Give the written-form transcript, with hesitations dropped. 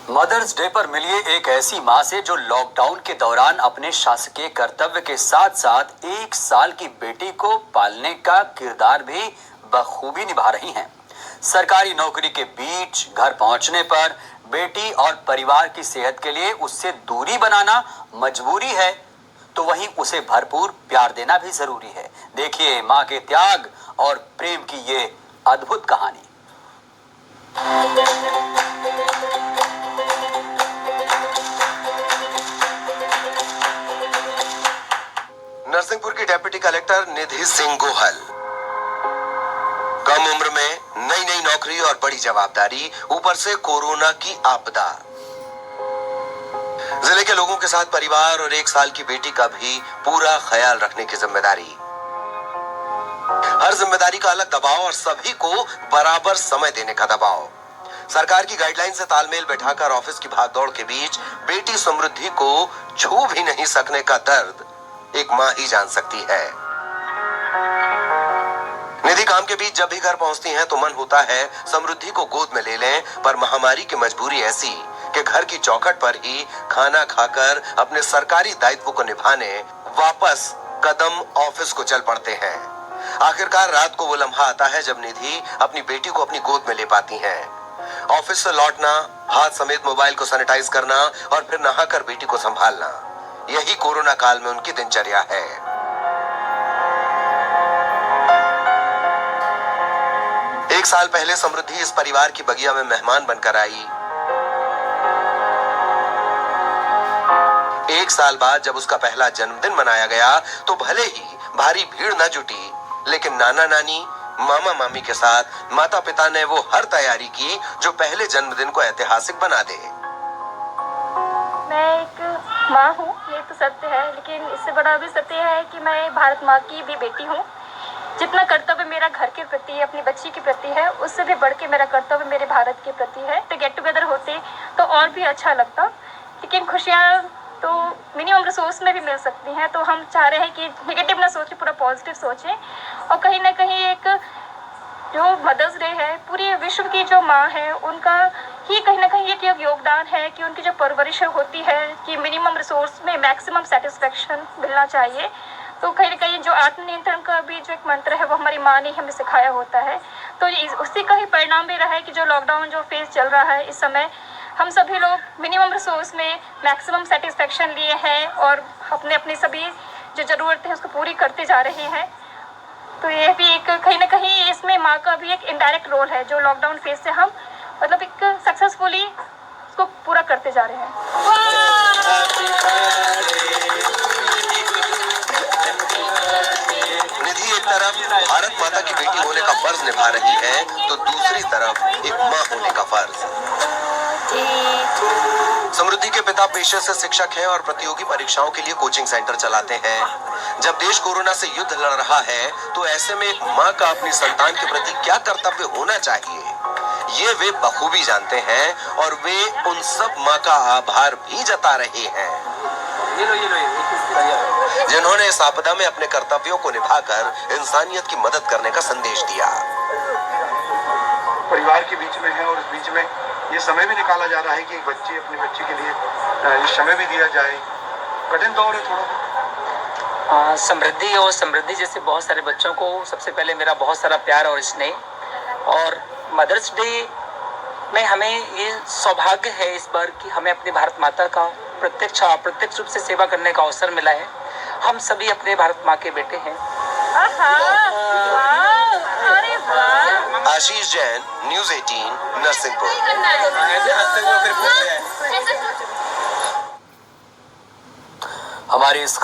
Mother's day पर मिलिए एक ऐसी माँ से जो लॉकडाउन के दौरान अपने शासकीय कर्तव्य के साथ साथ 1 साल की बेटी को पालने का किरदार भी बखूबी निभा रही हैं। सरकारी नौकरी के बीच घर पहुंचने पर बेटी और परिवार की सेहत के लिए उससे दूरी बनाना मजबूरी है, तो वहीं उसे भरपूर प्यार देना भी जरूरी है। देखिए माँ के त्याग और प्रेम की ये अद्भुत कहानी। नरसिंहपुर की डिप्टी कलेक्टर निधि सिंह गोहल। कम उम्र में नई नई नौकरी और बड़ी जवाबदारी, ऊपर से कोरोना की आपदा। जिले के लोगों के साथ परिवार और 1 साल की बेटी का भी पूरा ख्याल रखने की जिम्मेदारी। हर जिम्मेदारी का अलग दबाव और सभी को बराबर समय देने का दबाव। सरकार की गाइडलाइन से तालमेल बैठाकर ऑफिस की भागदौड़ के बीच बेटी समृद्धि को छू भी नहीं सकने का दर्द एक माँ ही जान सकती है। निधि काम के बीच जब भी घर पहुंचती हैं तो मन होता है समृद्धि को गोद में ले लें, पर महामारी की मजबूरी ऐसी कि घर की चौखट पर ही खाना खाकर अपने सरकारी दायित्व को निभाने वापस कदम ऑफिस को चल पड़ते हैं। आखिरकार रात को वो लम्हा आता है जब निधि अपनी बेटी को अपनी गोद में ले पाती हैं। ऑफिस से लौटना, हाथ समेत मोबाइल को सैनिटाइज करना और फिर नहाकर बेटी को संभालना, यही कोरोना काल में उनकी दिनचर्या है। 1 साल पहले समृद्धि इस परिवार की बगिया में मेहमान बनकर आई। 1 साल बाद जब उसका पहला जन्मदिन मनाया गया तो भले ही भारी भीड़ न जुटी, लेकिन नाना नानी, मामा मामी के साथ माता पिता ने वो हर तैयारी की जो पहले जन्मदिन को ऐतिहासिक बना दे। मैं एक माँ हूँ, ये तो सत्य है, लेकिन इससे बड़ा भी सत्य है कि मैं भारत माँ की भी बेटी हूँ। जितना कर्तव्य मेरा घर के प्रति, अपनी बच्ची के प्रति है, उससे भी बढ़ के मेरा कर्तव्य मेरे भारत के प्रति है। तो गेट टुगेदर होते तो और भी अच्छा लगता, लेकिन खुशियाँ तो मिनिमम रिसोर्स में भी मिल सकती हैं। तो हम चाह रहे हैं कि नेगेटिव ना सोचें, पूरा पॉजिटिव सोचें। और कहीं ना कहीं एक जो मदर्स डे है, पूरी विश्व की जो माँ है उनका ही कहीं ना कहीं एक योगदान है कि उनकी जो परवरिश होती है कि मिनिमम रिसोर्स में मैक्सिमम सेटिस्फेक्शन मिलना चाहिए। तो कहीं ना कहीं जो आत्मनियंत्रण का भी जो एक मंत्र है वो हमारी माँ ने हमें सिखाया होता है। तो उसी का ही परिणाम भी रहा है कि जो लॉकडाउन जो फेज चल रहा है इस समय, हम सभी लोग मिनिमम रिसोर्स में मैक्सिमम सेटिस्फेक्शन लिए हैं और अपने अपनी सभी जो ज़रूरतें हैं उसको पूरी करते जा रहे हैं। तो ये भी एक कहीं ना कहीं इसमें माँ का भी एक इनडायरेक्ट रोल है, जो लॉकडाउन फेज से हम मतलब एक सक्सेसफुली उसको पूरा करते जा रहे हैं। निधि एक तरफ भारत माता की बेटी होने का फर्ज निभा रही है तो दूसरी तरफ एक माँ होने का फर्ज। समृद्धि के पिता पेशे से शिक्षक हैं और प्रतियोगी परीक्षाओं के लिए कोचिंग सेंटर चलाते हैं। जब देश कोरोना से युद्ध लड़ रहा है तो ऐसे में एक माँ का अपनी संतान के प्रति क्या कर्तव्य होना चाहिए, ये वे बखूबी जानते हैं और वे उन सब माँ का आभार भी जता रहे हैं जिन्होंने इस आपदा में अपने कर्तव्यों को निभाकर इंसानियत की मदद करने का संदेश दिया। परिवार के बीच में है और इस बीच में ये समय भी निकाला जा रहा है कि एक बच्ची अपनी बच्ची के लिए समय भी दिया जाए। कठिन दौर है थोड़ा। समृद्धि और समृद्धि जैसे बहुत सारे बच्चों को सबसे पहले मेरा बहुत सारा प्यार और स्नेह। और मदर्स डे में हमें ये सौभाग्य है इस बार कि हमें अपनी भारत माता का प्रत्यक्ष रूप से सेवा करने का अवसर मिला है। हम सभी अपने भारत माँ के बेटे हैं। आशीष जैन, न्यूज़ 18, नरसिंहपुर। हमारी इस